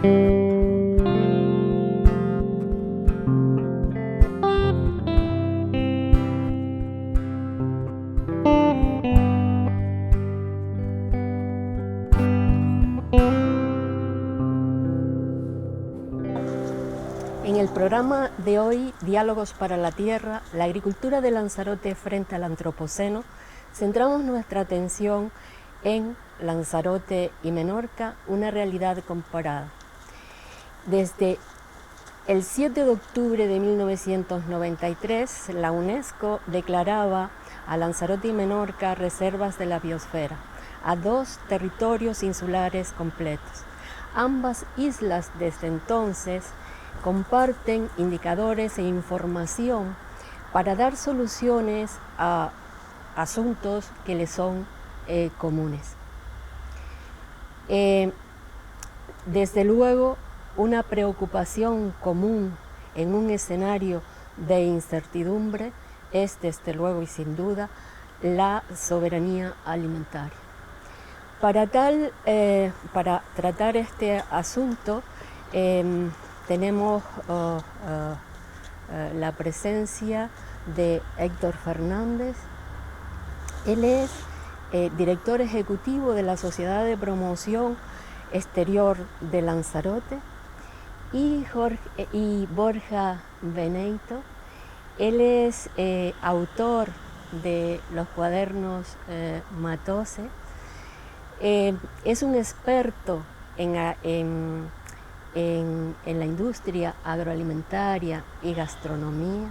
En el programa de hoy, Diálogos para la Tierra, la agricultura de Lanzarote frente al Antropoceno, centramos nuestra atención en Lanzarote y Menorca, una realidad comparada. Desde el 7 de octubre de 1993, la UNESCO declaraba a Lanzarote y Menorca reservas de la biosfera, a dos territorios insulares completos. Ambas islas desde entonces comparten indicadores e información para dar soluciones a asuntos que les son comunes. Desde luego, una preocupación común en un escenario de incertidumbre es, desde luego y sin duda, la soberanía alimentaria. Para tratar este asunto, tenemos la presencia de Héctor Fernández. Él es director ejecutivo de la Sociedad de Promoción Exterior de Lanzarote, y Borja Beneito. Él es autor de los cuadernos Matose. Es un experto en la industria agroalimentaria y gastronomía,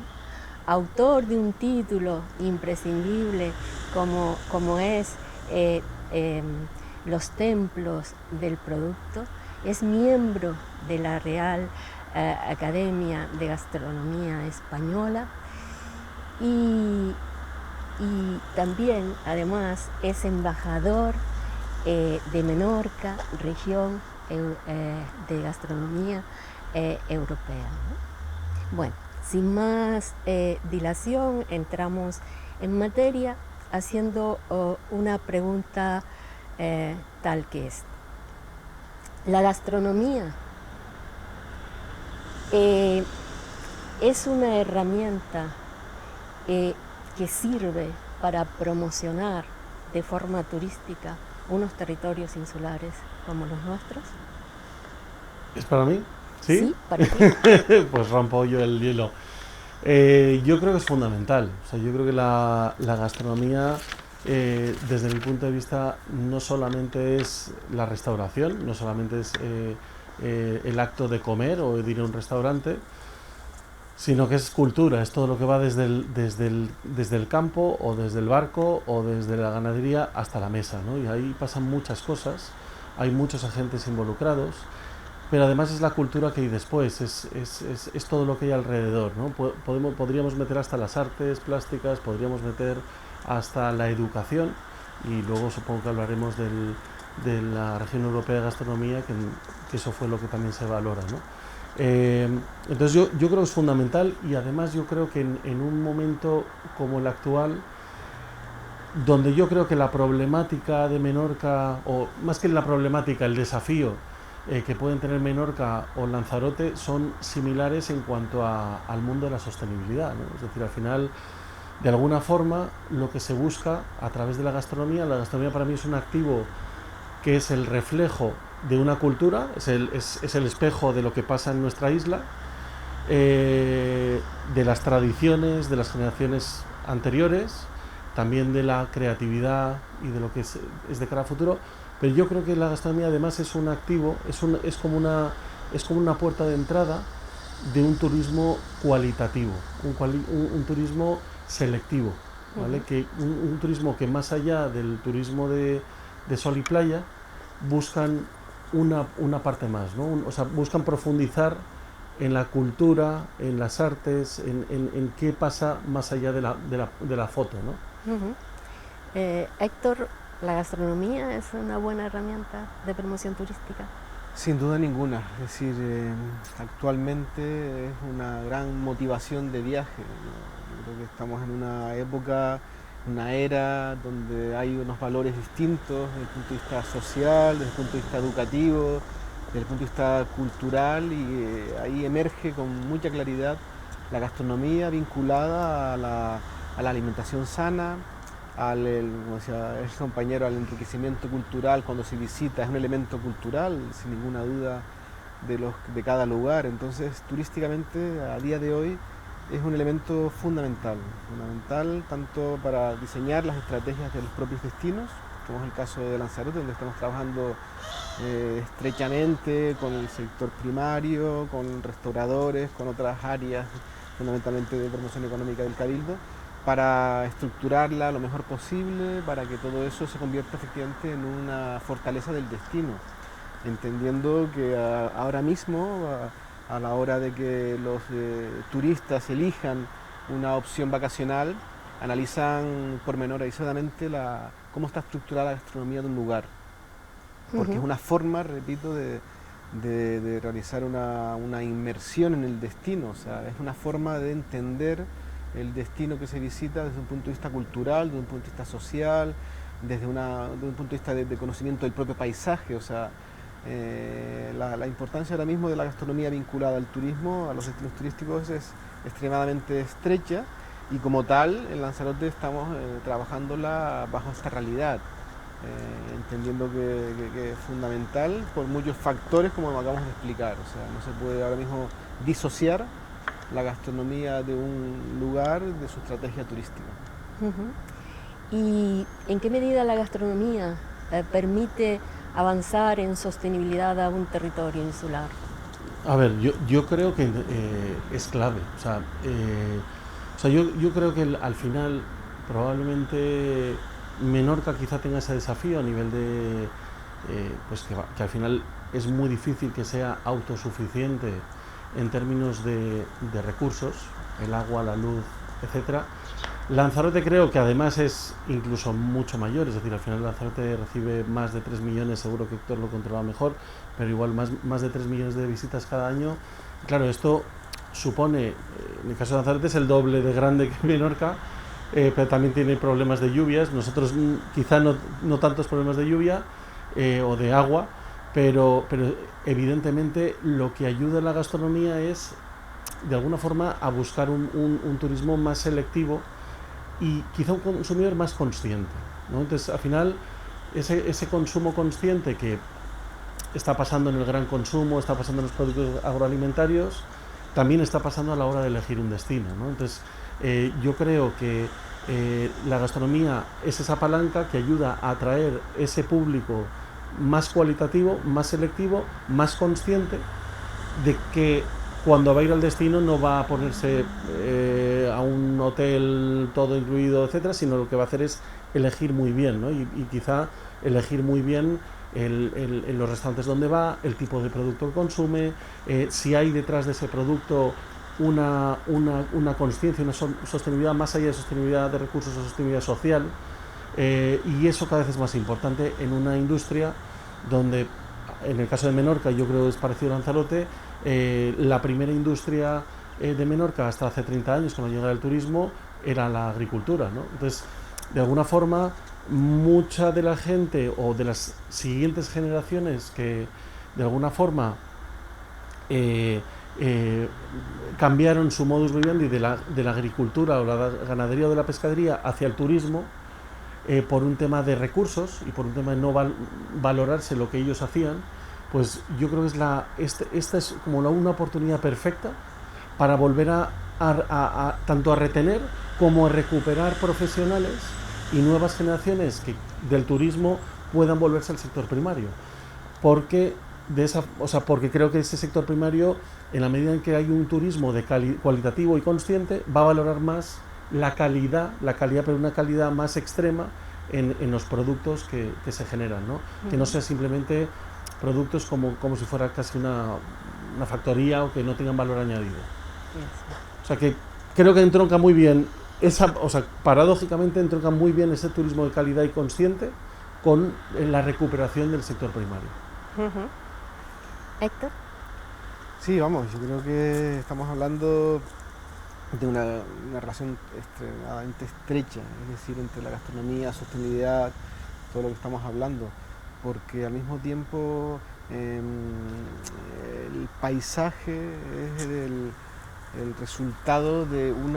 autor de un título imprescindible como es Los Templos del Producto. Es miembro de la Real Academia de Gastronomía Española y también, además, es embajador de Menorca, región de gastronomía europea, ¿no? Bueno, sin más dilación, entramos en materia haciendo una pregunta tal que esta. La gastronomía es una herramienta que sirve para promocionar de forma turística unos territorios insulares como los nuestros. ¿Es para mí? Sí, sí, para ti. Pues rompo yo el hielo. Yo creo que es fundamental. O sea, yo creo que la gastronomía, desde mi punto de vista, no solamente es la restauración, no solamente es el acto de comer o de ir a un restaurante, sino que es cultura, es todo lo que va desde el campo o desde el barco o desde la ganadería hasta la mesa, ¿no? Y ahí pasan muchas cosas, hay muchos agentes involucrados, pero además es la cultura que hay después, es todo lo que hay alrededor, ¿no? Podríamos meter hasta las artes plásticas, podríamos meter hasta la educación, y luego supongo que hablaremos de la región europea de gastronomía, que eso fue lo que también se valora, ¿no? Entonces yo creo que es fundamental, y además yo creo que en un momento como el actual, donde yo creo que la problemática de Menorca, o más que la problemática, el desafío que pueden tener Menorca o Lanzarote son similares en cuanto al mundo de la sostenibilidad, ¿no? Es decir, al final, de alguna forma, lo que se busca a través de la gastronomía para mí es un activo que es el reflejo de una cultura, es el espejo de lo que pasa en nuestra isla, de las tradiciones de las generaciones anteriores, también de la creatividad y de lo que es de cara al futuro. Pero yo creo que la gastronomía además es un activo, es como una puerta de entrada de un turismo cualitativo, un turismo selectivo, ¿vale? Que un turismo que, más allá del turismo de sol y playa, buscan una parte más, ¿no? O sea, buscan profundizar en la cultura, en las artes, en qué pasa más allá de la foto, ¿no? Héctor, ¿la gastronomía es una buena herramienta de promoción turística? Sin duda ninguna, es decir, actualmente es una gran motivación de viaje, ¿no? Yo creo que estamos en una época, una era donde hay unos valores distintos desde el punto de vista social, desde el punto de vista educativo, desde el punto de vista cultural y ahí emerge con mucha claridad la gastronomía vinculada a la alimentación sana, como decía el compañero, al enriquecimiento cultural cuando se visita, es un elemento cultural, sin ninguna duda, de cada lugar. Entonces, turísticamente, a día de hoy, es un elemento fundamental tanto para diseñar las estrategias de los propios destinos, como es el caso de Lanzarote, donde estamos trabajando estrechamente con el sector primario, con restauradores, con otras áreas, fundamentalmente de promoción económica del Cabildo, para estructurarla lo mejor posible, para que todo eso se convierta efectivamente en una fortaleza del destino, entendiendo que ahora mismo, a la hora de que los turistas elijan una opción vacacional, analizan pormenorizadamente cómo está estructurada la gastronomía de un lugar, porque es una forma, repito, de realizar una inmersión en el destino, o sea, es una forma de entender el destino que se visita desde un punto de vista cultural, desde un punto de vista social, desde un punto de vista de conocimiento del propio paisaje, o sea, la importancia ahora mismo de la gastronomía vinculada al turismo, a los destinos turísticos, es extremadamente estrecha y como tal en Lanzarote estamos trabajándola bajo esta realidad, entendiendo que es fundamental por muchos factores como acabamos de explicar, o sea, no se puede ahora mismo disociar la gastronomía de un lugar de su estrategia turística. ¿Y en qué medida la gastronomía permite avanzar en sostenibilidad a un territorio insular? A ver, yo creo que es clave. Yo creo que al final probablemente Menorca quizá tenga ese desafío a nivel de pues que al final es muy difícil que sea autosuficiente en términos de recursos, el agua, la luz, etcétera. Lanzarote creo que además es incluso mucho mayor, es decir, al final Lanzarote recibe más de 3 millones, seguro que Héctor lo controla mejor, pero igual más de 3 millones de visitas cada año. Claro, esto supone, en el caso de Lanzarote es el doble de grande que Menorca, pero también tiene problemas de lluvias. Nosotros quizá no tantos problemas de lluvia o de agua, pero evidentemente lo que ayuda a la gastronomía es de alguna forma a buscar un turismo más selectivo y quizá un consumidor más consciente, ¿no? Entonces al final ese consumo consciente que está pasando en el gran consumo, está pasando en los productos agroalimentarios, también está pasando a la hora de elegir un destino, ¿no? Entonces yo creo que la gastronomía es esa palanca que ayuda a atraer ese público más cualitativo, más selectivo, más consciente de que cuando va a ir al destino no va a ponerse a un hotel todo incluido, etcétera, sino lo que va a hacer es elegir muy bien, ¿no? Y quizá elegir muy bien en los restaurantes donde va, el tipo de producto que consume, si hay detrás de ese producto una consciencia, una sostenibilidad, más allá de sostenibilidad de recursos o sostenibilidad social, y eso cada vez es más importante en una industria donde, en el caso de Menorca, yo creo que es parecido a Lanzarote, la primera industria de Menorca hasta hace 30 años, cuando llegaba el turismo, era la agricultura, ¿no? Entonces, de alguna forma, mucha de la gente o de las siguientes generaciones que de alguna forma cambiaron su modus vivendi de la agricultura o la ganadería o de la pescadería hacia el turismo, por un tema de recursos y por un tema de no valorarse lo que ellos hacían, pues yo creo que esta es como una oportunidad perfecta para volver tanto a retener como a recuperar profesionales y nuevas generaciones del turismo puedan volverse al sector primario, porque porque creo que ese sector primario, en la medida en que hay un turismo cualitativo y consciente, va a valorar más la calidad, pero una calidad más extrema en los productos que se generan, ¿no? Que no sea simplemente productos como si fuera casi una factoría o que no tengan valor añadido. O sea que creo que entronca muy bien paradójicamente entronca muy bien ese turismo de calidad y consciente con la recuperación del sector primario. Héctor. Sí, vamos, yo creo que estamos hablando de una relación extremadamente estrecha, es decir, entre la gastronomía, sostenibilidad, todo lo que estamos hablando, porque al mismo tiempo El paisaje es el resultado de un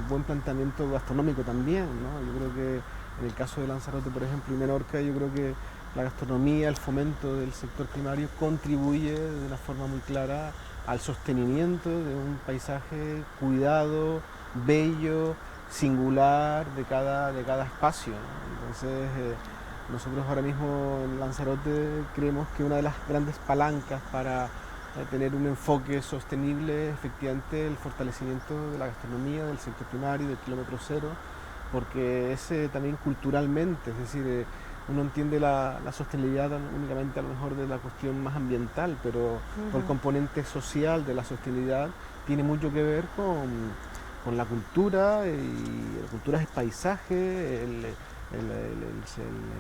buen planteamiento gastronómico también, ¿no? Yo creo que en el caso de Lanzarote, por ejemplo, y Menorca, yo creo que la gastronomía, el fomento del sector primario contribuye de una forma muy clara al sostenimiento de un paisaje cuidado, bello, singular de cada espacio, ¿no? Entonces, nosotros ahora mismo en Lanzarote creemos que una de las grandes palancas para tener un enfoque sostenible es efectivamente el fortalecimiento de la gastronomía, del sector primario, del kilómetro cero, porque es también culturalmente, es decir, uno entiende la sostenibilidad únicamente a lo mejor de la cuestión más ambiental, pero por el componente social de la sostenibilidad tiene mucho que ver con la cultura, y la cultura es paisaje,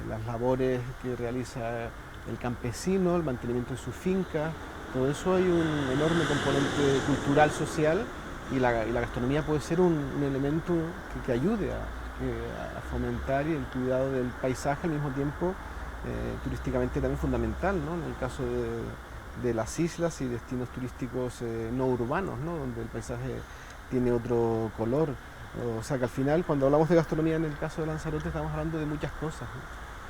las labores que realiza el campesino, el mantenimiento de su finca, todo eso hay un enorme componente cultural, social, y la gastronomía puede ser un elemento que ayude a fomentar el cuidado del paisaje, al mismo tiempo turísticamente también fundamental, ¿no? En el caso de las islas y destinos turísticos no urbanos, ¿no? Donde el paisaje tiene otro color. O sea que al final, cuando hablamos de gastronomía en el caso de Lanzarote, estamos hablando de muchas cosas,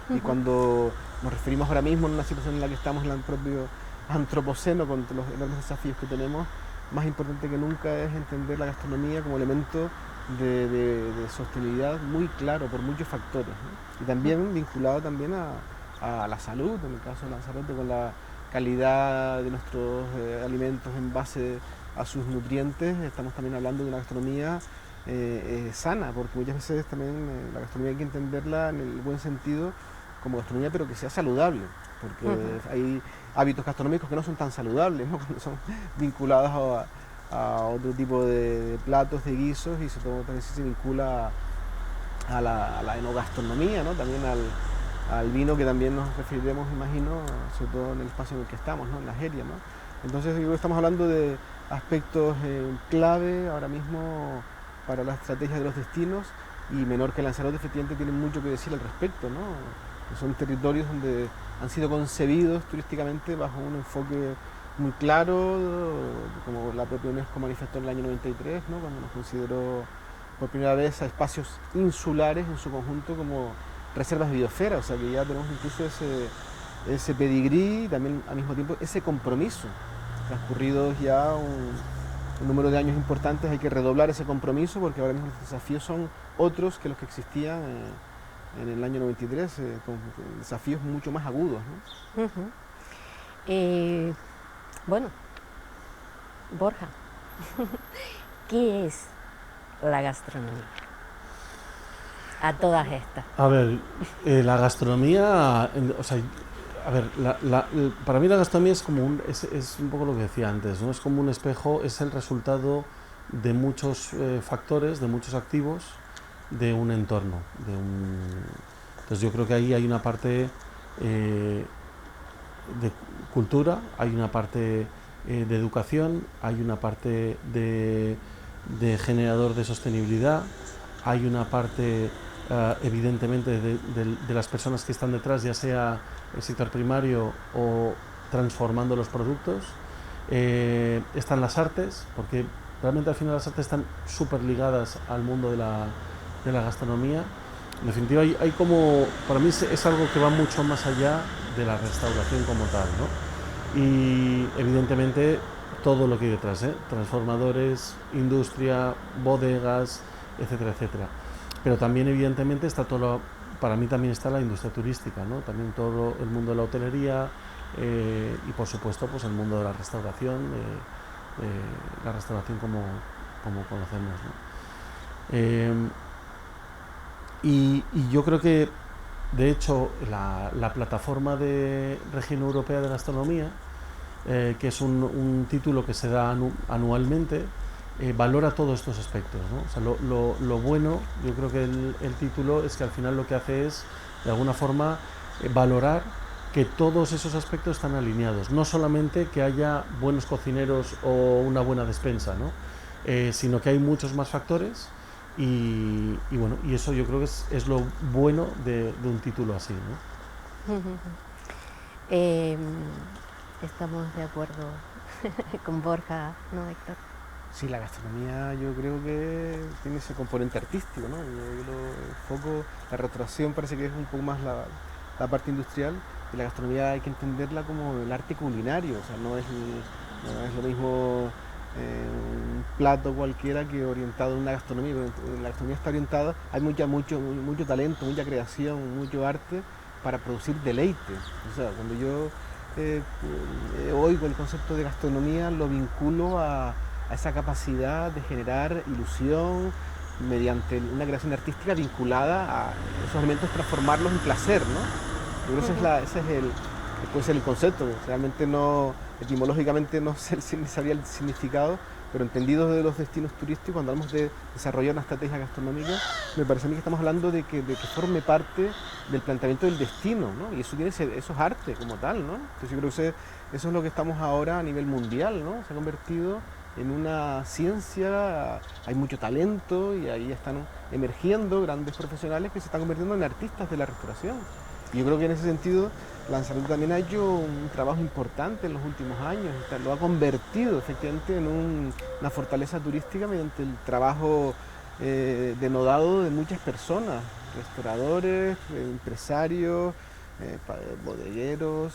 ¿no? Y cuando nos referimos ahora mismo en una situación en la que estamos en el propio antropoceno, con los enormes desafíos que tenemos, más importante que nunca es entender la gastronomía como elemento de sostenibilidad muy claro por muchos factores, ¿no? Y también vinculado también a la salud, en el caso de Lanzarote, con la calidad de nuestros alimentos en base a sus nutrientes. Estamos también hablando de una gastronomía sana, porque muchas veces también la gastronomía hay que entenderla en el buen sentido como gastronomía, pero que sea saludable, porque hay hábitos gastronómicos que no son tan saludables, ¿no? Cuando son vinculados a otro tipo de platos, de guisos, y también se vincula a la enogastronomía, ¿no? También al vino, que también nos referiremos, imagino, sobre todo en el espacio en el que estamos, ¿no? En la Jeria, ¿no? Entonces yo creo que estamos hablando de aspectos clave ahora mismo para la estrategia de los destinos, y Menorca y Lanzarote efectivamente tienen mucho que decir al respecto, ¿no? Son territorios donde han sido concebidos turísticamente bajo un enfoque muy claro, como la propia UNESCO manifestó en el año 93, ¿no? Cuando nos consideró por primera vez a espacios insulares en su conjunto como reservas de biosfera. O sea que ya tenemos incluso ese pedigrí y también al mismo tiempo ese compromiso. Transcurridos ya un número de años importantes, hay que redoblar ese compromiso, porque ahora mismo los desafíos son otros que los que existían en el año 93, con desafíos mucho más agudos, ¿no? Bueno, Borja, ¿qué es la gastronomía? A todas estas. A ver, la gastronomía, o sea, a ver, para mí la gastronomía es como es un poco lo que decía antes, ¿no? Es como un espejo, es el resultado de muchos factores, de muchos activos, de un entorno, entonces yo creo que ahí hay una parte de cultura, hay una parte de educación, hay una parte de generador de sostenibilidad, hay una parte evidentemente de las personas que están detrás, ya sea el sector primario o transformando los productos. Están las artes, porque realmente al final las artes están súper ligadas al mundo de la gastronomía. En definitiva, hay como, para mí es algo que va mucho más allá de la restauración como tal, ¿no? Y evidentemente todo lo que hay detrás, transformadores, industria, bodegas, etcétera, etcétera. Pero también evidentemente está para mí también está la industria turística, ¿no? También todo el mundo de la hotelería y por supuesto pues el mundo de la restauración como conocemos, ¿no? Y yo creo que de hecho la plataforma de Región Europea de Gastronomía, que es un título que se da anualmente, valora todos estos aspectos, ¿no? O sea, lo bueno, yo creo que el título es que al final lo que hace es, de alguna forma, valorar que todos esos aspectos están alineados. No solamente que haya buenos cocineros o una buena despensa, ¿no? Sino que hay muchos más factores y bueno, y eso yo creo que es lo bueno de un título así, ¿no? estamos de acuerdo con Borja, ¿no, Héctor? Sí, la gastronomía yo creo que tiene ese componente artístico, ¿no? Yo lo enfoco, la restauración parece que es un poco más la parte industrial, y la gastronomía hay que entenderla como el arte culinario, o sea, no es lo mismo un plato cualquiera que orientado en una gastronomía. La gastronomía está orientada, hay mucho talento, mucha creación, mucho arte para producir deleite. O sea, cuando yo oigo el concepto de gastronomía, lo vinculo a esa capacidad de generar ilusión mediante una creación artística vinculada a esos elementos, transformarlos en placer, ¿no? Yo creo que puede ser el concepto. Realmente no, etimológicamente no sé ni sabía el significado, pero entendido de los destinos turísticos, cuando hablamos de desarrollar una estrategia gastronómica, me parece a mí que estamos hablando de que forme parte del planteamiento del destino, ¿no? Y eso es arte como tal, ¿no? Entonces yo creo que eso es lo que estamos ahora a nivel mundial, ¿no? Se ha convertido en una ciencia, hay mucho talento y ahí están emergiendo grandes profesionales que se están convirtiendo en artistas de la restauración. Y yo creo que en ese sentido Lanzarote también ha hecho un trabajo importante en los últimos años, lo ha convertido efectivamente en una fortaleza turística mediante el trabajo denodado de muchas personas, restauradores, empresarios, bodegueros,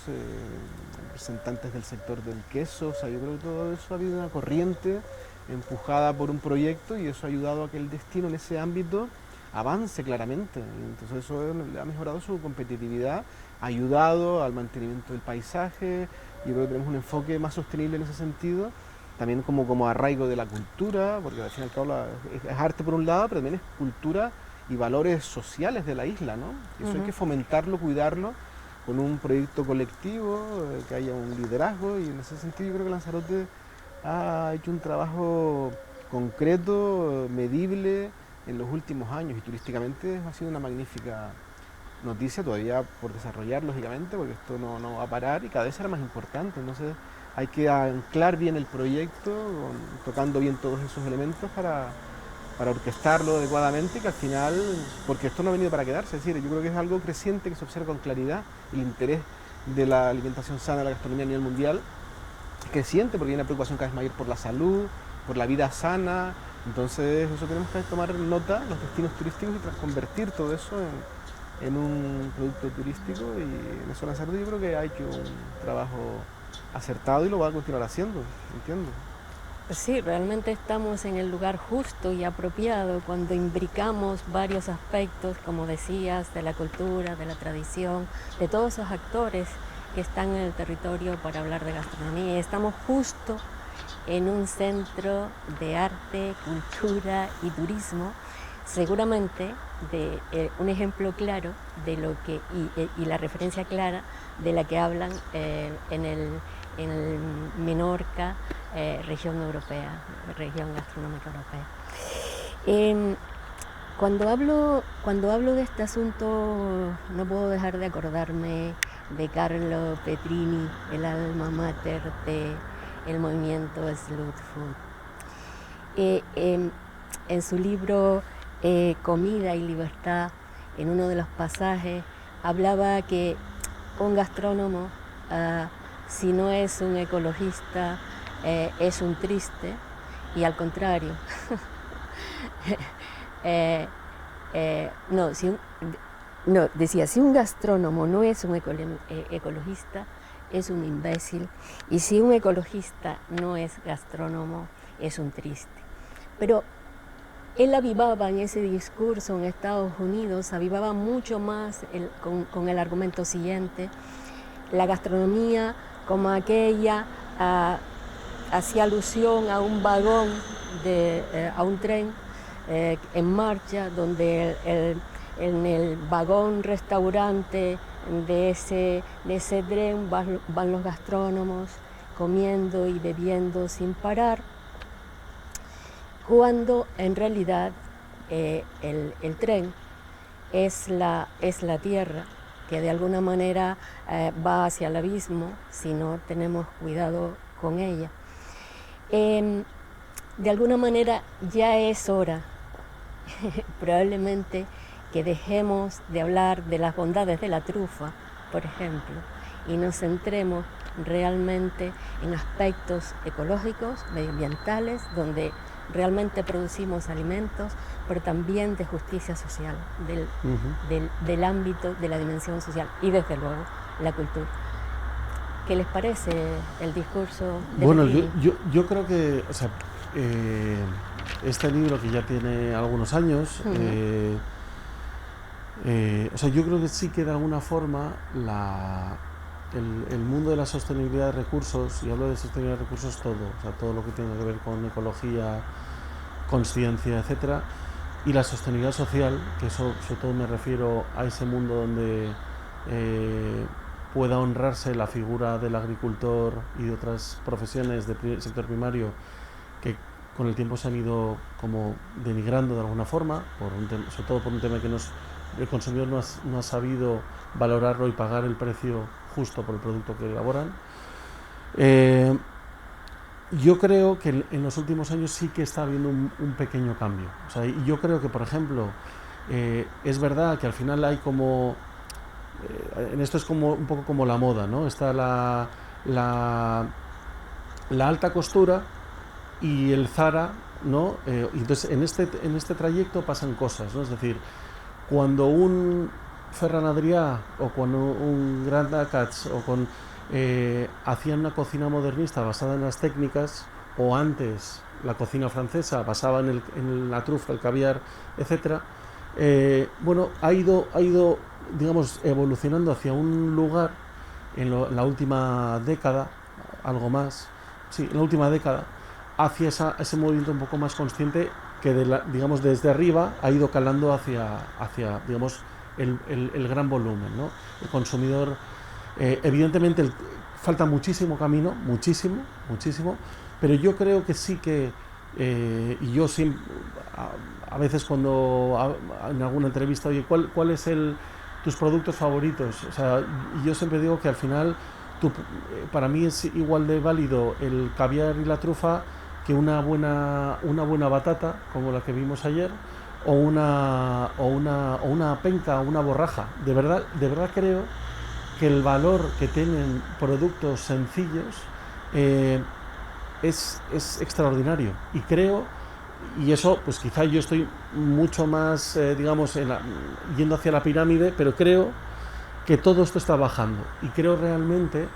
representantes del sector del queso. O sea, yo creo que todo eso ha habido una corriente empujada por un proyecto y eso ha ayudado a que el destino en ese ámbito avance claramente. Entonces eso le ha mejorado su competitividad, ha ayudado al mantenimiento del paisaje. Yo creo que tenemos un enfoque más sostenible en ese sentido, también como arraigo de la cultura, porque al fin y al cabo es arte por un lado, pero también es cultura y valores sociales de la isla, ¿no? Y eso hay que fomentarlo, cuidarlo, con un proyecto colectivo, que haya un liderazgo, y en ese sentido yo creo que Lanzarote ha hecho un trabajo concreto, medible, en los últimos años, y turísticamente ha sido una magnífica noticia, todavía por desarrollar lógicamente, porque esto no va a parar y cada vez será más importante. Entonces hay que anclar bien el proyecto, tocando bien todos esos elementos para orquestarlo adecuadamente, y que al final, porque esto no ha venido para quedarse, es decir, yo creo que es algo creciente que se observa con claridad, el interés de la alimentación sana, de la gastronomía a nivel mundial, es creciente porque hay una preocupación cada vez mayor por la salud, por la vida sana. Entonces eso tenemos que tomar nota, los destinos turísticos, y convertir todo eso en un producto turístico, y en eso Lanzarote yo creo que ha hecho un trabajo acertado y lo va a continuar haciendo, entiendo. Sí, realmente estamos en el lugar justo y apropiado cuando imbricamos varios aspectos, como decías, de la cultura, de la tradición, de todos esos actores que están en el territorio para hablar de gastronomía. Estamos justo en un centro de arte, cultura y turismo, seguramente un ejemplo claro de lo que y la referencia clara de la que hablan en el Menorca, región europea, región gastronómica europea. Cuando hablo de este asunto, no puedo dejar de acordarme de Carlo Petrini, el alma mater del movimiento Slow Food. En su libro Comida y Libertad, en uno de los pasajes, hablaba que un gastrónomo, si no es un ecologista, es un triste, y al contrario. Decía, si un gastrónomo no es un ecologista, es un imbécil, y si un ecologista no es gastrónomo, es un triste. Pero él avivaba en ese discurso en Estados Unidos, avivaba mucho más con el argumento siguiente: la gastronomía como aquella hacía alusión a un vagón, a un tren en marcha, donde en el vagón restaurante de ese tren van los gastrónomos comiendo y bebiendo sin parar, cuando en realidad el tren es la tierra, que de alguna manera va hacia el abismo si no tenemos cuidado con ella. De alguna manera ya es hora, probablemente, que dejemos de hablar de las bondades de la trufa, por ejemplo, y nos centremos realmente en aspectos ecológicos, medioambientales, donde realmente producimos alimentos, pero también de justicia social, del ámbito de la dimensión social y desde luego la cultura. ¿Qué les parece el discurso de Bueno, Bettini? yo creo que, o sea, este libro que ya tiene algunos años, o sea, yo creo que sí que de alguna forma el mundo de la sostenibilidad de recursos, y hablo de sostenibilidad de recursos todo, o sea, todo lo que tenga que ver con ecología, conciencia, etcétera, y la sostenibilidad social, que eso sobre todo me refiero a ese mundo donde pueda honrarse la figura del agricultor y de otras profesiones del sector primario que con el tiempo se han ido como denigrando de alguna forma, sobre todo por un tema que el consumidor no ha sabido valorarlo y pagar el precio justo por el producto que elaboran. Yo creo que en los últimos años sí que está habiendo un pequeño cambio. O sea, y yo creo que, por ejemplo, es verdad que al final hay como... en esto es como un poco como la moda, ¿no? Está la alta costura y el Zara, ¿no? Y entonces en este trayecto pasan cosas, ¿no? Es decir, cuando un Ferran Adrià o cuando un Grand Acats o hacían una cocina modernista basada en las técnicas, o antes la cocina francesa basada en la trufa, el caviar, etcétera, bueno, ha ido digamos evolucionando hacia un lugar en la última década, algo más, sí, en la última década, hacia ese movimiento un poco más consciente que digamos desde arriba ha ido calando hacia digamos el gran volumen, ¿no? El consumidor, evidentemente falta muchísimo camino, muchísimo, pero yo creo que sí que, y yo siempre, a veces cuando en alguna entrevista, oye, ¿cuál es tus productos favoritos? O sea, y yo siempre digo que al final para mí es igual de válido el caviar y la trufa que una buena batata como la que vimos ayer, o una penca, una borraja. De verdad creo que el valor que tienen productos sencillos es extraordinario, y creo, y eso pues quizá yo estoy mucho más digamos yendo hacia la pirámide, pero creo que todo esto está bajando, y creo realmente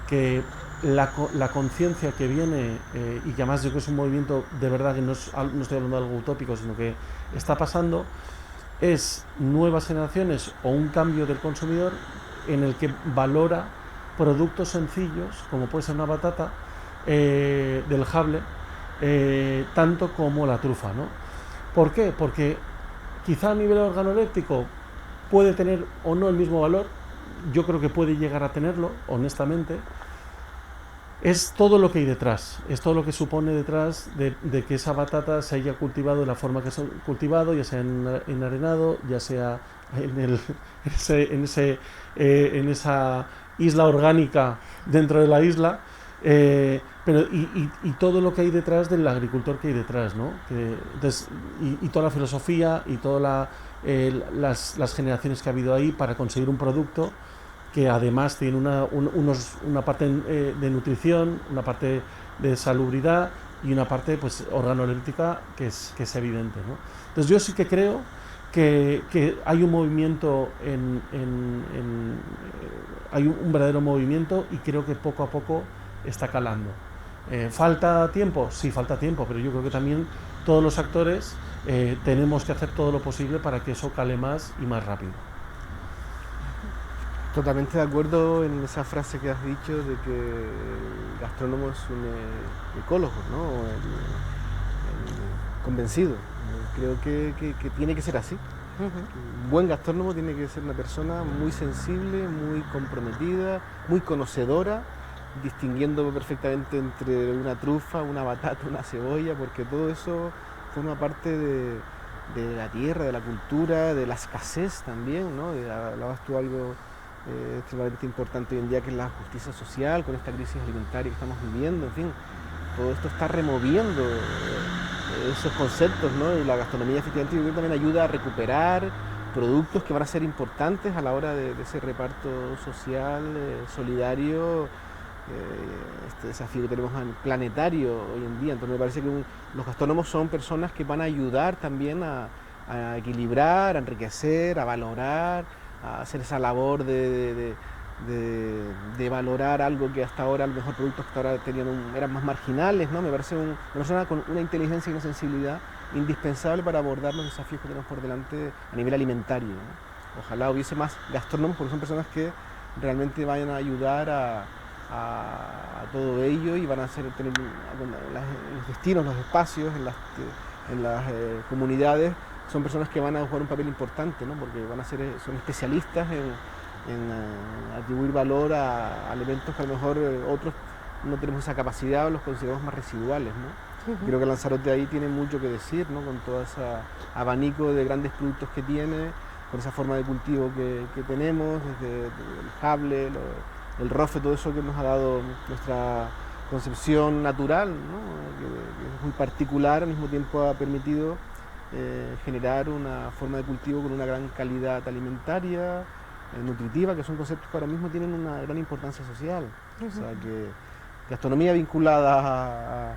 que la conciencia que viene, y que además yo creo que es un movimiento de verdad, que no estoy hablando de algo utópico, sino que está pasando, es nuevas generaciones o un cambio del consumidor en el que valora productos sencillos, como puede ser una batata del Jable, tanto como la trufa, ¿no? ¿Por qué? Porque quizá a nivel organoléptico puede tener o no el mismo valor, yo creo que puede llegar a tenerlo, honestamente. Es todo lo que hay detrás, es todo lo que supone detrás de que esa batata se haya cultivado de la forma que se ha cultivado, ya sea en arenado, ya sea en esa isla orgánica dentro de la isla, pero y todo lo que hay detrás del agricultor que hay detrás, ¿no? Entonces, y toda la filosofía y todas las generaciones que ha habido ahí para conseguir un producto que además tiene una parte de nutrición, una parte de salubridad y una parte pues organoléptica que es evidente, ¿no? Entonces yo sí que creo que hay un movimiento hay un verdadero movimiento, y creo que poco a poco está calando. ¿Falta tiempo? Sí, falta tiempo, pero yo creo que también todos los actores tenemos que hacer todo lo posible para que eso cale más y más rápido. Totalmente de acuerdo en esa frase que has dicho de que el gastrónomo es un ecólogo, ¿no? Convencido. Creo que tiene que ser así. Un buen gastrónomo tiene que ser una persona muy sensible, muy comprometida, muy conocedora, distinguiendo perfectamente entre una trufa, una batata, una cebolla, porque todo eso forma parte de la tierra, de la cultura, de la escasez también, ¿no? Hablabas tú algo extremadamente importante hoy en día, que es la justicia social, con esta crisis alimentaria que estamos viviendo, en fin, todo esto está removiendo esos conceptos, ¿no? Y la gastronomía efectivamente yo creo que también ayuda a recuperar productos que van a ser importantes a la hora de ese reparto social, solidario, este desafío que tenemos planetario hoy en día. Entonces me parece que los gastrónomos son personas que van a ayudar también a equilibrar, a enriquecer, a valorar, a hacer esa labor de valorar algo que hasta ahora, a lo mejor productos que hasta ahora eran más marginales, ¿no? Me parece una persona con una inteligencia y una sensibilidad indispensable para abordar los desafíos que tenemos por delante a nivel alimentario, ¿no? Ojalá hubiese más gastrónomos, porque son personas que realmente vayan a ayudar a todo ello y van a tener los destinos, los espacios en las comunidades. Son personas que van a jugar un papel importante, ¿no? Porque son especialistas en atribuir valor a elementos que a lo mejor otros no tenemos esa capacidad o los consideramos más residuales, ¿no? Creo que Lanzarote ahí tiene mucho que decir, ¿no? Con todo ese abanico de grandes productos que tiene, con esa forma de cultivo que tenemos, desde el jable, el rofe, todo eso que nos ha dado nuestra concepción natural, ¿no? Que es muy particular, al mismo tiempo ha permitido generar una forma de cultivo con una gran calidad alimentaria, nutritiva, que son conceptos que ahora mismo tienen una gran importancia social. O sea que gastronomía vinculada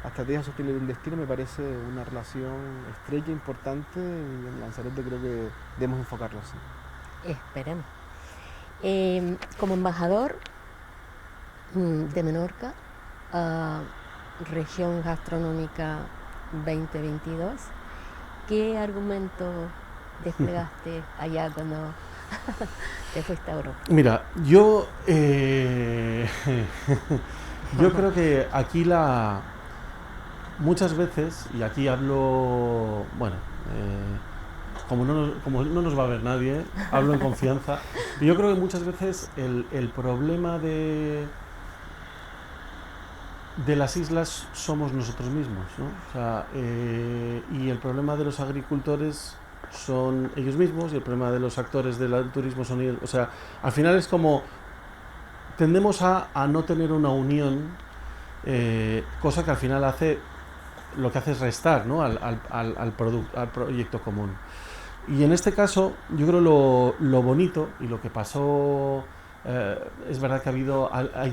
a estrategias sostenibles del destino me parece una relación estrecha, importante, y en Lanzarote creo que debemos enfocarlo así. Esperemos. Como embajador de Menorca, región gastronómica 2022, ¿qué argumento desplegaste allá cuando te fuiste a Europa? Mira, yo creo que aquí muchas veces, y aquí hablo, bueno, como no nos va a ver nadie, hablo en confianza, yo creo que muchas veces el problema de las islas somos nosotros mismos, ¿no? O sea, y el problema de los agricultores son ellos mismos, y el problema de los actores del turismo son ellos. O sea, al final es como tendemos a no tener una unión, cosa que al final lo que hace es restar, ¿no? al proyecto común. Y en este caso, yo creo lo bonito y lo que pasó, es verdad que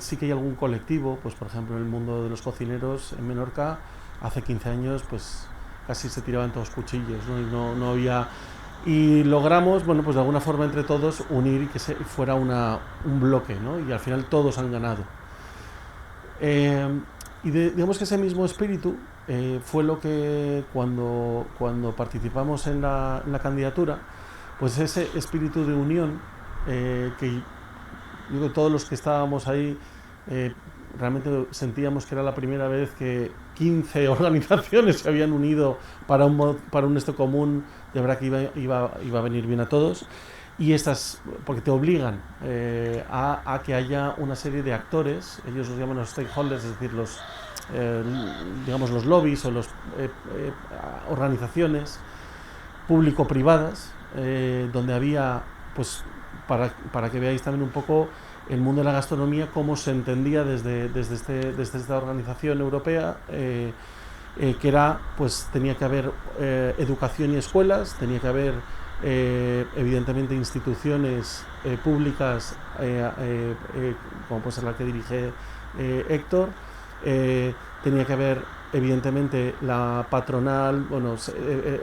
sí que hay algún colectivo, pues por ejemplo en el mundo de los cocineros en Menorca, hace 15 años, pues casi se tiraban todos cuchillos, ¿no? Y no había... Y logramos, bueno, pues de alguna forma entre todos unir y que fuera un bloque, ¿no? Y al final todos han ganado. Y digamos que ese mismo espíritu fue lo que cuando participamos en la candidatura, pues ese espíritu de unión, que yo creo que todos los que estábamos ahí realmente sentíamos que era la primera vez que 15 organizaciones se habían unido para un esto común, de verdad que iba a venir bien a todos. Y porque te obligan a que haya una serie de actores, ellos los llaman los stakeholders, es decir, digamos los lobbies o las organizaciones público-privadas, donde había, pues para que veáis también un poco el mundo de la gastronomía, cómo se entendía desde esta organización europea, que era, pues tenía que haber educación y escuelas, tenía que haber evidentemente instituciones públicas, como puede ser la que dirige Héctor, tenía que haber evidentemente la patronal, o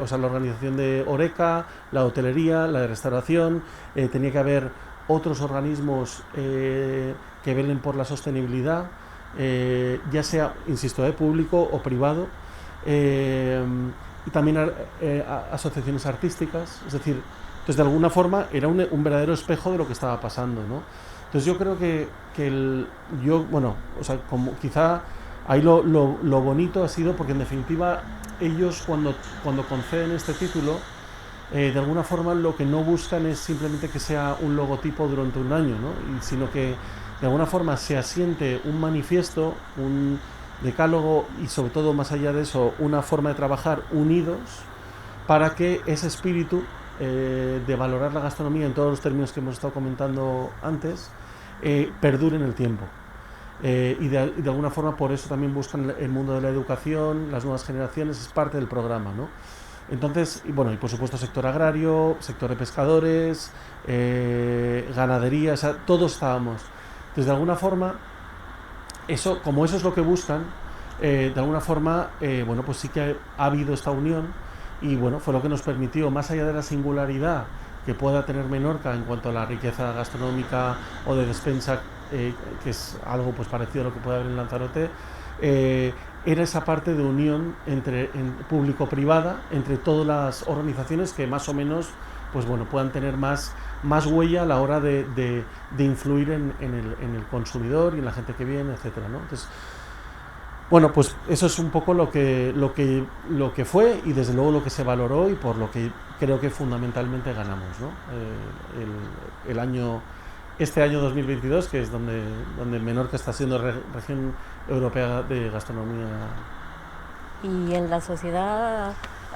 sea, la organización de Horeca, la hotelería, la de restauración, tenía que haber otros organismos que velen por la sostenibilidad, ya sea, insisto, público o privado, y también asociaciones artísticas, es decir, entonces de alguna forma era un verdadero espejo de lo que estaba pasando, ¿no? Entonces yo creo que o sea, como quizá ahí lo bonito ha sido porque en definitiva ellos cuando conceden este título, de alguna forma lo que no buscan es simplemente que sea un logotipo durante un año, ¿no? Sino que de alguna forma se asiente un manifiesto, un decálogo y sobre todo más allá de eso una forma de trabajar unidos para que ese espíritu de valorar la gastronomía en todos los términos que hemos estado comentando antes perdure en el tiempo. Y de alguna forma por eso también buscan el mundo de la educación, las nuevas generaciones, es parte del programa, ¿no? Entonces, y por supuesto sector agrario, sector de pescadores, ganadería, o sea, todos estábamos. Entonces, de alguna forma, como eso es lo que buscan, de alguna forma, bueno, pues sí que ha habido esta unión y bueno, fue lo que nos permitió, más allá de la singularidad que pueda tener Menorca en cuanto a la riqueza gastronómica o de despensa, que es algo pues parecido a lo que puede haber en Lanzarote, era esa parte de unión entre público-privada, entre todas las organizaciones que más o menos pues bueno, puedan tener más huella a la hora de influir en el consumidor y en la gente que viene, etcétera, ¿no? Entonces, bueno, pues eso es un poco lo que fue y desde luego lo que se valoró y por lo que creo que fundamentalmente ganamos, ¿no? Este año 2022, que es donde Menorca está siendo región europea de gastronomía. ¿Y en la sociedad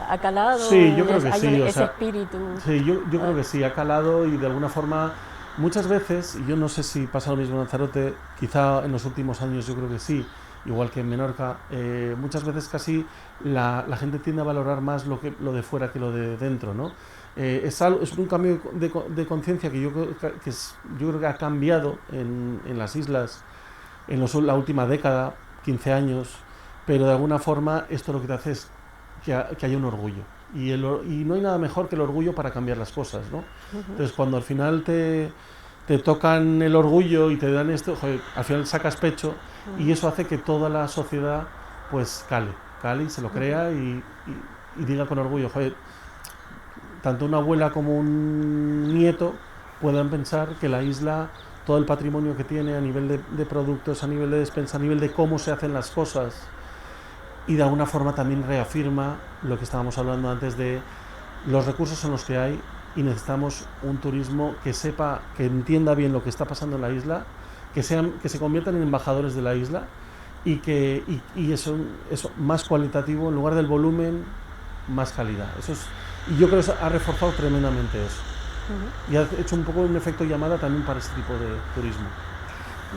ha calado? Sí, yo creo que sí. Ese espíritu. Sí, yo creo que sí, ha calado y de alguna forma, muchas veces, y yo no sé si pasa lo mismo en Lanzarote, quizá en los últimos años yo creo que sí, igual que en Menorca, muchas veces casi la gente tiende a valorar más lo de fuera que lo de dentro, ¿no? Es un cambio de conciencia que yo creo que ha cambiado en las islas en la última década, 15 años, pero de alguna forma esto lo que te hace es que haya un orgullo. Y no hay nada mejor que el orgullo para cambiar las cosas, ¿no? Entonces, cuando al final te tocan el orgullo y te dan esto, joder, al final sacas pecho y eso hace que toda la sociedad pues cale y se lo crea y diga con orgullo, joder, tanto una abuela como un nieto puedan pensar que la isla, todo el patrimonio que tiene a nivel de productos, a nivel de despensa, a nivel de cómo se hacen las cosas, y de alguna forma también reafirma lo que estábamos hablando antes de los recursos son los que hay y necesitamos un turismo que sepa, que entienda bien lo que está pasando en la isla, que se conviertan en embajadores de la isla y eso más cualitativo, en lugar del volumen, más calidad. Y yo creo que ha reforzado tremendamente eso. Y ha hecho un poco un efecto llamada también para este tipo de turismo.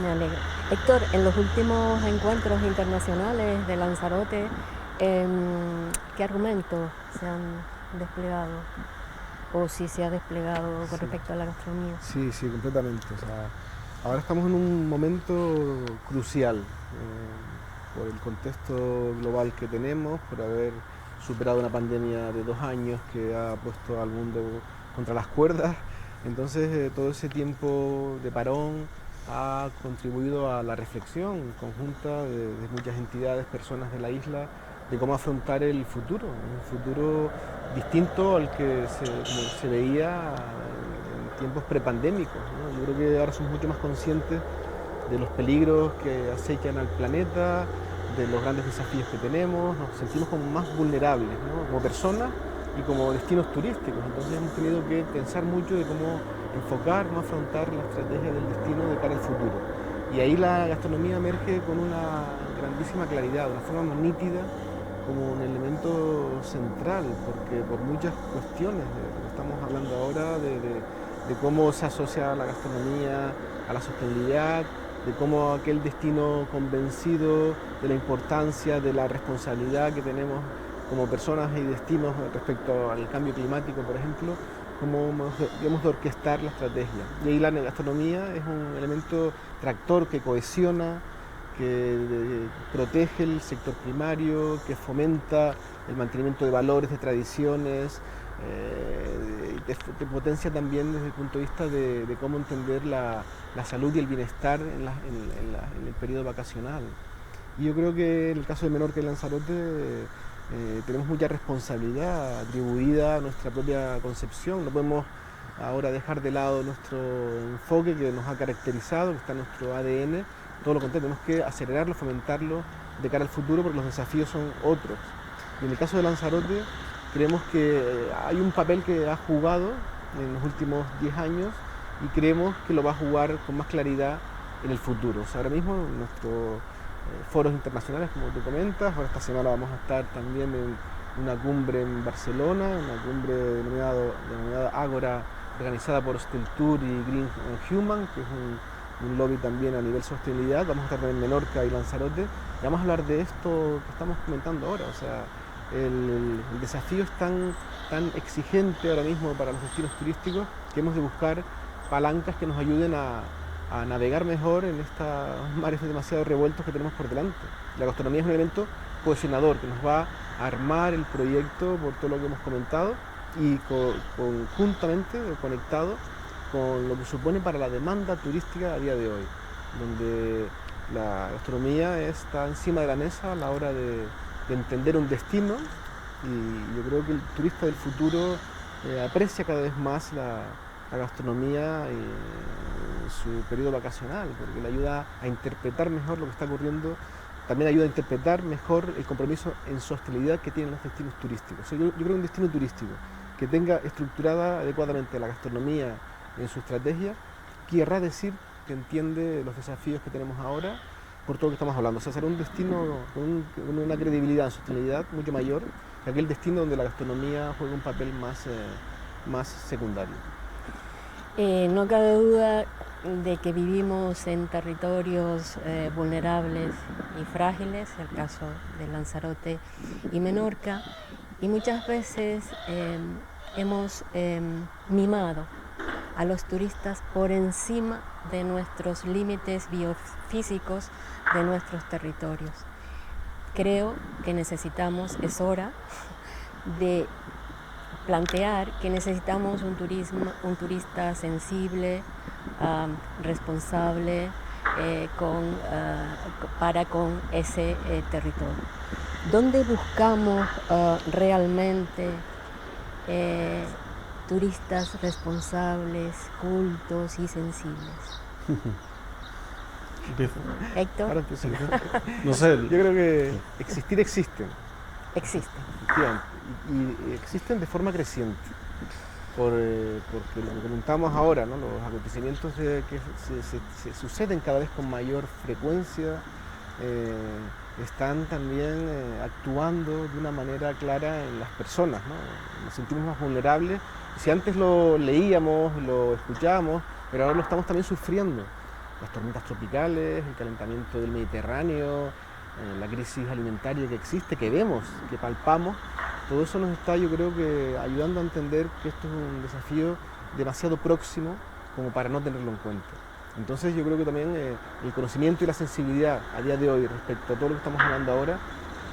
Me alegro. Héctor, en los últimos encuentros internacionales de Lanzarote, ¿qué argumentos se han desplegado? ¿O si se ha desplegado con respecto a la gastronomía? Sí, completamente. O sea, ahora estamos en un momento crucial por el contexto global que tenemos, por haber superado una pandemia de 2 años que ha puesto al mundo contra las cuerdas. Entonces, todo ese tiempo de parón ha contribuido a la reflexión conjunta de muchas entidades, personas de la isla, de cómo afrontar el futuro, un futuro distinto al que se veía en tiempos prepandémicos, ¿no? Yo creo que ahora somos mucho más conscientes de los peligros que acechan al planeta, de los grandes desafíos que tenemos, nos sentimos como más vulnerables, ¿no? Como personas y como destinos turísticos. Entonces hemos tenido que pensar mucho de cómo enfocar, cómo afrontar la estrategia del destino de cara al futuro. Y ahí la gastronomía emerge con una grandísima claridad, de una forma más nítida, como un elemento central, porque por muchas cuestiones de lo que estamos hablando ahora, de cómo se asocia la gastronomía a la sostenibilidad, de cómo aquel destino convencido de la importancia, de la responsabilidad que tenemos como personas y destinos respecto al cambio climático, por ejemplo, cómo debemos de orquestar la estrategia. Y ahí la gastronomía es un elemento tractor que cohesiona, que protege el sector primario, que fomenta el mantenimiento de valores, de tradiciones, te potencia también desde el punto de vista de cómo entender la salud y el bienestar en el periodo vacacional. Y yo creo que en el caso de Menorca y Lanzarote tenemos mucha responsabilidad atribuida a nuestra propia concepción. No podemos ahora dejar de lado nuestro enfoque que nos ha caracterizado, que está en nuestro ADN. Todo lo contrario, tenemos que acelerarlo, fomentarlo de cara al futuro porque los desafíos son otros. Y en el caso de Lanzarote, creemos que hay un papel que ha jugado en los últimos 10 años y creemos que lo va a jugar con más claridad en el futuro. O sea, ahora mismo en nuestros foros internacionales, como tú comentas, ahora esta semana vamos a estar también en una cumbre en Barcelona, una cumbre denominada Ágora, organizada por Hostel Tour y Green Human, que es un lobby también a nivel sostenibilidad. Vamos a estar también en Menorca y Lanzarote y vamos a hablar de esto que estamos comentando ahora. O sea, el desafío es tan exigente ahora mismo para los destinos turísticos que hemos de buscar palancas que nos ayuden a a navegar mejor en estos mares demasiado revueltos que tenemos por delante. La gastronomía es un elemento cohesionador que nos va a armar el proyecto por todo lo que hemos comentado y conjuntamente conectado con lo que supone para la demanda turística a día de hoy, donde la gastronomía está encima de la mesa a la hora de entender un destino, y yo creo que el turista del futuro aprecia cada vez más la gastronomía en su periodo vacacional, porque le ayuda a interpretar mejor lo que está ocurriendo, también ayuda a interpretar mejor el compromiso en sostenibilidad que tienen los destinos turísticos. O sea, yo creo que un destino turístico que tenga estructurada adecuadamente la gastronomía en su estrategia, querrá decir que entiende los desafíos que tenemos ahora por todo lo que estamos hablando. O sea, será un destino con una credibilidad en sostenibilidad mucho mayor que aquel destino donde la gastronomía juega un papel más secundario. No cabe duda de que vivimos en territorios vulnerables y frágiles, el caso de Lanzarote y Menorca, y muchas veces hemos mimado a los turistas por encima de nuestros límites biofísicos de nuestros territorios. Creo que es hora de plantear que necesitamos un turista sensible, responsable para con ese territorio. ¿Dónde buscamos realmente turistas responsables, cultos y sensibles? Héctor. No sé. Yo creo que existen. Existen. Y existen de forma creciente. Porque lo que comentamos ahora, ¿no? Los acontecimientos que se suceden cada vez con mayor frecuencia, están también actuando de una manera clara en las personas, ¿no? Nos sentimos más vulnerables. Si antes lo leíamos, lo escuchábamos, pero ahora lo estamos también sufriendo. Las tormentas tropicales, el calentamiento del Mediterráneo, la crisis alimentaria que existe, que vemos, que palpamos, todo eso nos está, yo creo que, ayudando a entender que esto es un desafío demasiado próximo como para no tenerlo en cuenta. Entonces yo creo que también el conocimiento y la sensibilidad a día de hoy respecto a todo lo que estamos hablando ahora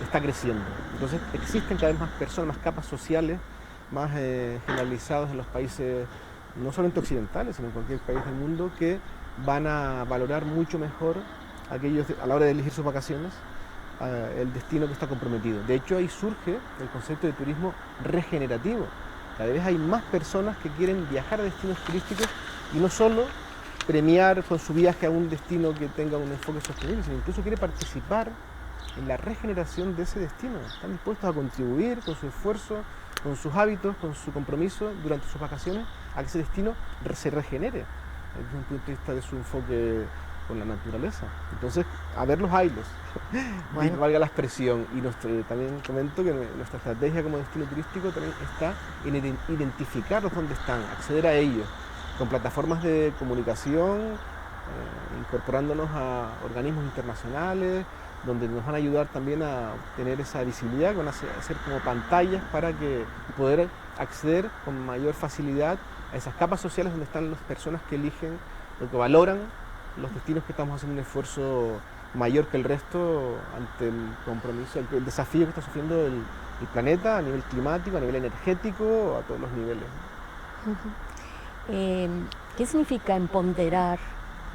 está creciendo. Entonces existen cada vez más personas, más capas sociales, más generalizadas en los países, no solamente occidentales, sino en cualquier país del mundo, que van a valorar mucho mejor aquellos, a la hora de elegir sus vacaciones, el destino que está comprometido. De hecho, ahí surge el concepto de turismo regenerativo. Cada vez hay más personas que quieren viajar a destinos turísticos y no solo premiar con su viaje a un destino que tenga un enfoque sostenible, sino incluso quiere participar en la regeneración de ese destino. Están dispuestos a contribuir con su esfuerzo, con sus hábitos, con su compromiso durante sus vacaciones a que ese destino se regenere desde un punto de vista de su enfoque con la naturaleza. Entonces, a ver los hilos, bueno, valga la expresión. Y también comento que nuestra estrategia como destino turístico también está en identificarlos dónde están, acceder a ellos, con plataformas de comunicación, incorporándonos a organismos internacionales, donde nos van a ayudar también a obtener esa visibilidad, que van a ser como pantallas para que poder acceder con mayor facilidad a esas capas sociales donde están las personas que eligen, lo que valoran los destinos, que estamos haciendo un esfuerzo mayor que el resto ante el compromiso, el desafío que está sufriendo el planeta a nivel climático, a nivel energético, a todos los niveles. ¿Qué significa empoderar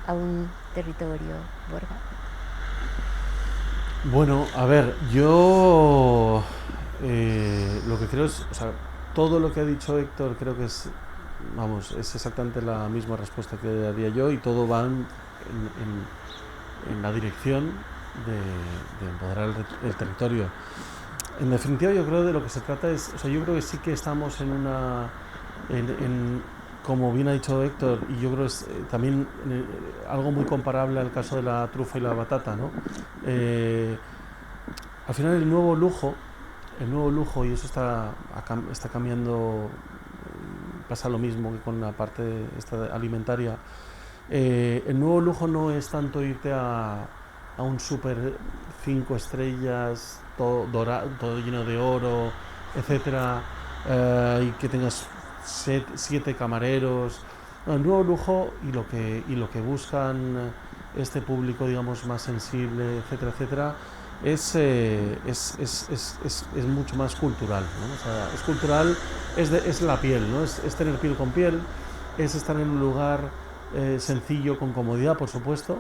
a un territorio, Borja? Bueno, a ver, yo lo que creo es, o sea, todo lo que ha dicho Héctor creo que es, vamos, es exactamente la misma respuesta que daría yo, y todo va en la dirección de empoderar el territorio. En definitiva, yo creo de lo que se trata es, o sea, yo creo que sí que estamos en una, como bien ha dicho Héctor, y yo creo que es también algo muy comparable al caso de la trufa y la batata, ¿no? Al final el nuevo lujo, y eso está cambiando, pasa lo mismo que con la parte esta alimentaria. El nuevo lujo no es tanto irte a un super 5 estrellas, todo dorado, todo lleno de oro, etcétera, y que tengas 7 camareros, No, el nuevo lujo y lo que buscan este público, digamos, más sensible, etcétera, etcétera, es mucho más cultural, ¿no? O sea, es cultural, es la piel, ¿no? Es tener piel con piel, es estar en un lugar sencillo, con comodidad, por supuesto,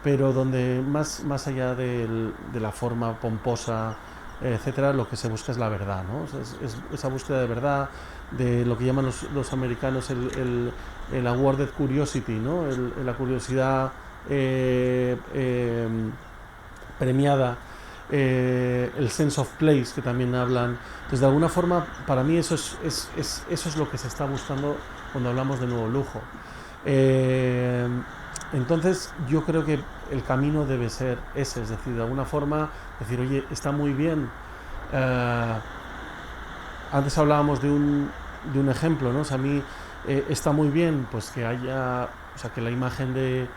pero donde más allá de la forma pomposa, etcétera, lo que se busca es la verdad, ¿no? O sea, es esa búsqueda de verdad, de lo que llaman los americanos el awarded curiosity, ¿no? La curiosidad premiada, el sense of place que también hablan. Entonces, de alguna forma, para mí eso es lo que se está buscando cuando hablamos de nuevo lujo. Entonces, yo creo que el camino debe ser ese, es decir, de alguna forma, decir, oye, está muy bien. Antes hablábamos de un ejemplo, ¿no? O sea, a mí está muy bien, pues que haya, o sea, que la imagen de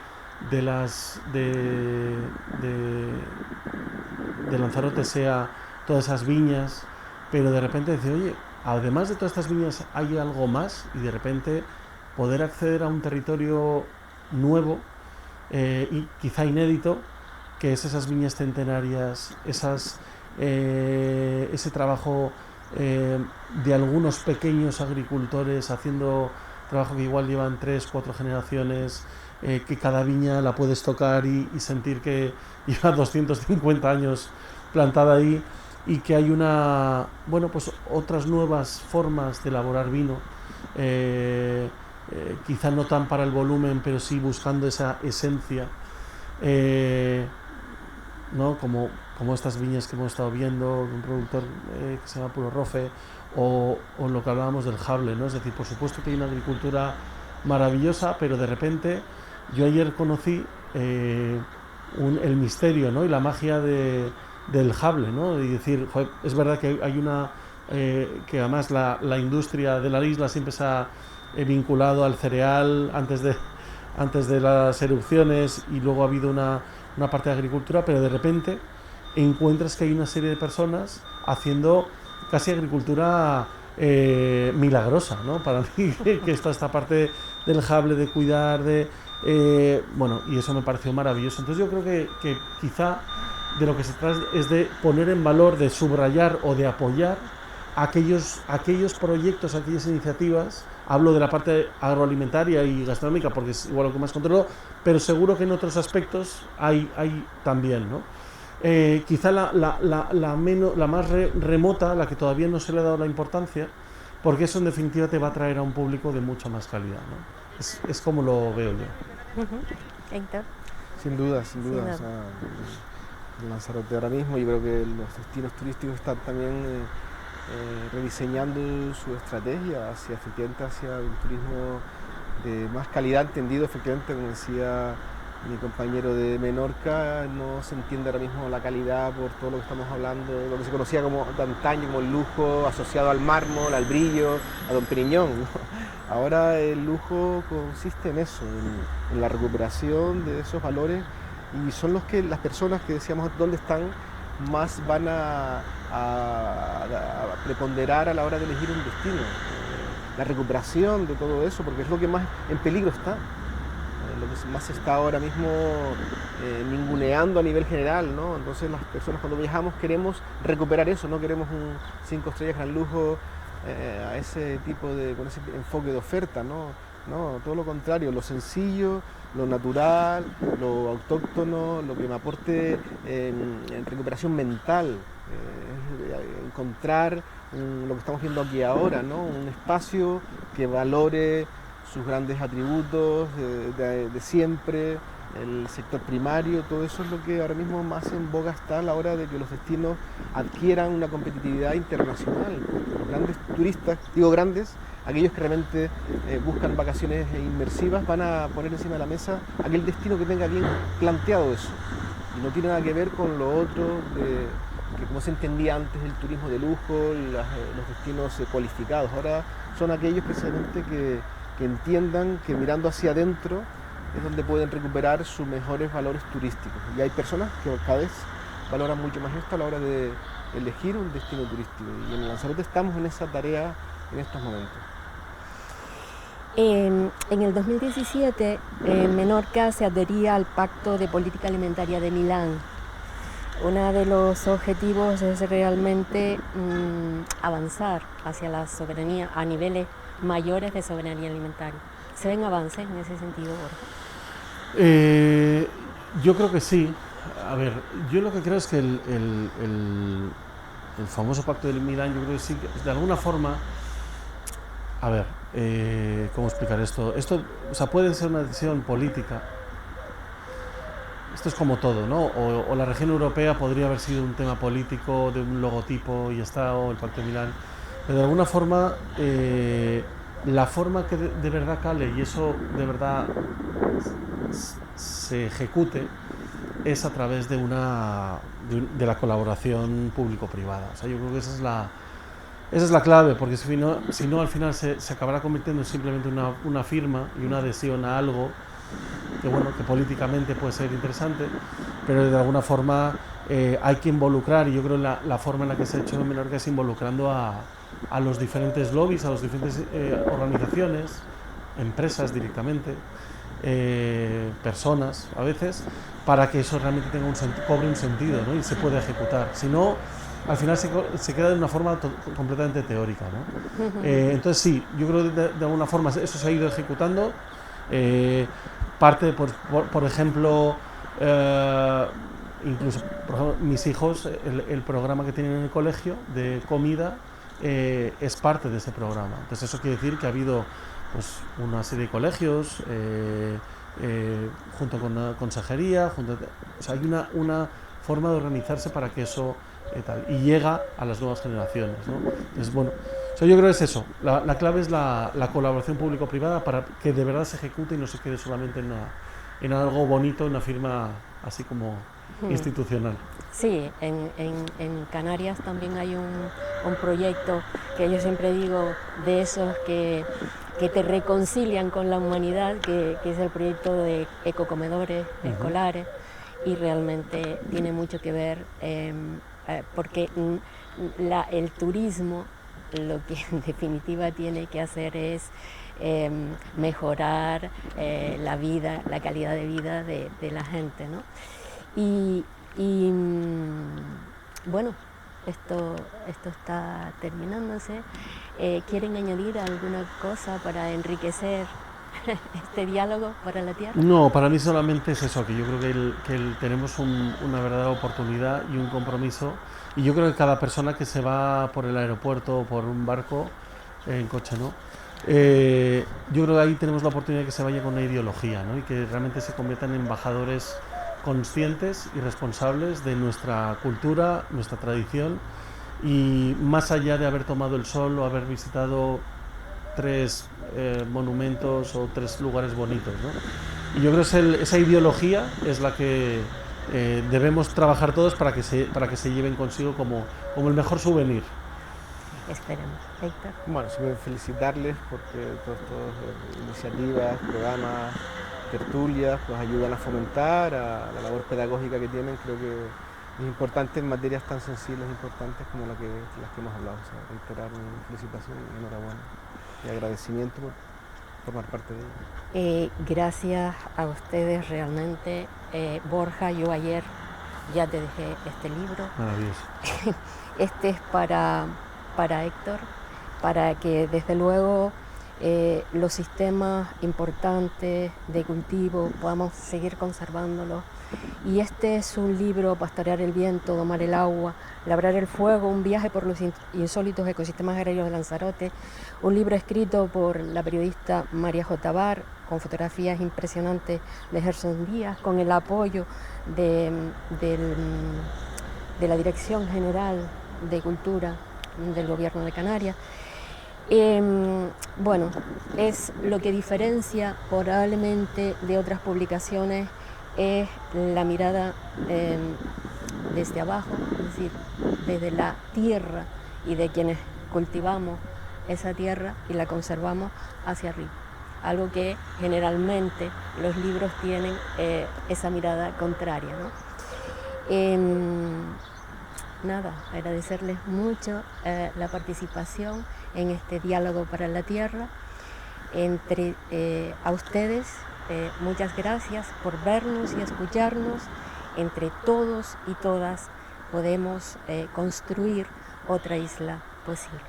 Lanzarote sea todas esas viñas, pero de repente decir, oye, además de todas estas viñas hay algo más, y de repente poder acceder a un territorio nuevo y quizá inédito, que es esas viñas centenarias, ese trabajo de algunos pequeños agricultores haciendo trabajo que igual llevan 3-4 generaciones, que cada viña la puedes tocar y sentir que lleva 250 años plantada ahí, y que hay pues otras nuevas formas de elaborar vino, quizá no tan para el volumen, pero sí buscando esa esencia, ¿no? Como estas viñas que hemos estado viendo, un productor que se llama Puro Rofe, o lo que hablábamos del Jable, ¿no? Es decir, por supuesto que hay una agricultura maravillosa, pero de repente yo ayer conocí el misterio, ¿no? Y la magia del Jable, ¿no? Y decir, joder, es verdad que hay una que además la industria de la isla siempre se ha vinculado al cereal antes de las erupciones, y luego ha habido una parte de agricultura, pero de repente encuentras que hay una serie de personas haciendo casi agricultura milagrosa, ¿no? Para mí, que está esta parte del Jable, de cuidar, y eso me pareció maravilloso. Entonces yo creo que quizá de lo que se trata es de poner en valor, de subrayar o de apoyar aquellos proyectos, aquellas iniciativas. Hablo de la parte agroalimentaria y gastronómica porque es igual lo que más controlo, pero seguro que en otros aspectos hay también, ¿no? Quizá la más remota, la que todavía no se le ha dado la importancia, porque eso en definitiva te va a traer a un público de mucha más calidad, ¿no? Es como lo veo yo. Héctor. Sin duda. O sea, Lanzarote ahora mismo, yo creo que los destinos turísticos están también rediseñando su estrategia hacia un turismo de más calidad, entendido efectivamente, como decía mi compañero de Menorca, no se entiende ahora mismo la calidad por todo lo que estamos hablando, lo que se conocía como de antaño, como el lujo asociado al mármol, al brillo, a Don Periñón, ¿no? Ahora el lujo consiste en eso, en la recuperación de esos valores, y son los que las personas que decíamos dónde están más van a preponderar a la hora de elegir un destino. La recuperación de todo eso, porque es lo que más en peligro está. Lo que más se está ahora mismo ninguneando a nivel general, ¿no? Entonces las personas cuando viajamos queremos recuperar eso, no queremos un 5 estrellas gran lujo a ese tipo con ese enfoque de oferta, ¿no? No, todo lo contrario, lo sencillo, lo natural, lo autóctono, lo que me aporte en recuperación mental, encontrar lo que estamos viendo aquí ahora, ¿no? Un espacio que valore sus grandes atributos de siempre, el sector primario, todo eso es lo que ahora mismo más en boga está a la hora de que los destinos adquieran una competitividad internacional. Los grandes turistas, digo grandes, aquellos que realmente buscan vacaciones inmersivas, van a poner encima de la mesa aquel destino que tenga bien planteado eso. Y no tiene nada que ver con lo otro, que como se entendía antes, el turismo de lujo, los destinos cualificados. Ahora son aquellos precisamente que entiendan que mirando hacia adentro es donde pueden recuperar sus mejores valores turísticos. Y hay personas que cada vez valoran mucho más esto a la hora de elegir un destino turístico. Y en Lanzarote estamos en esa tarea en estos momentos. En el 2017, Menorca se adhería al Pacto de Política Alimentaria de Milán. Uno de los objetivos es realmente avanzar hacia la soberanía a niveles mayores de soberanía alimentaria. ¿Se ven avances en ese sentido, Borja? Yo creo que sí. A ver, yo lo que creo es que el famoso Pacto de Milán, yo creo que sí, que de alguna forma, a ver, ¿cómo explicar esto? Esto, o sea, puede ser una decisión política. Esto es como todo, ¿no? O la región europea podría haber sido un tema político, de un logotipo y ya está, o el Pacto de Milán. Pero de alguna forma, la forma que de verdad cale y eso de verdad se ejecute es a través de la colaboración público-privada. O sea, yo creo que esa es la clave, porque si no al final se acabará convirtiendo en simplemente una firma y una adhesión a algo que, bueno, que políticamente puede ser interesante, pero de alguna forma hay que involucrar, y yo creo que la forma en la que se ha hecho en Menorca es involucrando a los diferentes lobbies, a las diferentes organizaciones, empresas directamente, personas a veces, para que eso realmente cobre un sentido, ¿no? Y se pueda ejecutar. Si no, al final se queda de una forma completamente teórica, ¿no? Entonces sí, yo creo que de alguna forma eso se ha ido ejecutando. Parte, por ejemplo, incluso por ejemplo, mis hijos, el programa que tienen en el colegio de comida es parte de ese programa. Entonces eso quiere decir que ha habido pues una serie de colegios junto con la consejería, o sea, hay una forma de organizarse para que eso tal, y llega a las nuevas generaciones, ¿no? Entonces, bueno, o sea, yo creo que es eso, la clave es la colaboración público-privada para que de verdad se ejecute y no se quede solamente en algo bonito, en una firma así como institucional. Sí, en Canarias también hay un proyecto que yo siempre digo de esos que te reconcilian con la humanidad, que es el proyecto de ecocomedores escolares, y realmente tiene mucho que ver porque el turismo lo que en definitiva tiene que hacer es mejorar la vida, la calidad de vida de la gente, ¿no? Y bueno, esto está terminándose. ¿Quieren añadir alguna cosa para enriquecer este diálogo para la Tierra? No, para mí solamente es eso, que yo creo que tenemos una verdadera oportunidad y un compromiso, y yo creo que cada persona que se va por el aeropuerto o por un barco, en coche, ¿no? Yo creo que ahí tenemos la oportunidad de que se vaya con una ideología, ¿no? Y que realmente se conviertan en embajadores conscientes y responsables de nuestra cultura, nuestra tradición, y más allá de haber tomado el sol o haber visitado 3 monumentos o 3 lugares bonitos, ¿no? Y yo creo que esa ideología es la que debemos trabajar todos para que se lleven consigo como el mejor souvenir. Esperemos. Héctor. Bueno, simplemente felicitarles porque todas estas iniciativas, programas, tertulias, pues ayudan a fomentar a la labor pedagógica que tienen. Creo que es importante en materias tan sensibles e importantes como las que hemos hablado. O sea, reiterar mi felicitación y enhorabuena y agradecimiento por formar parte de ella. Gracias a ustedes realmente. Borja, yo ayer ya te dejé este libro. Maravilloso. Este es para Héctor, para que desde luego los sistemas importantes de cultivo podamos seguir conservándolos. Y este es un libro: Pastorear el viento, domar el agua, labrar el fuego, un viaje por los insólitos ecosistemas agrarios de Lanzarote, un libro escrito por la periodista María J. Bar, con fotografías impresionantes de Gerson Díaz, con el apoyo de la Dirección General de Cultura del Gobierno de Canarias. Bueno, es lo que diferencia probablemente de otras publicaciones, es la mirada desde abajo, es decir, desde la tierra y de quienes cultivamos esa tierra y la conservamos hacia arriba. Algo que generalmente los libros tienen esa mirada contraria, ¿no? Nada, agradecerles mucho la participación en este diálogo para la Tierra. A ustedes, muchas gracias por vernos y escucharnos. Entre todos y todas podemos construir otra isla posible.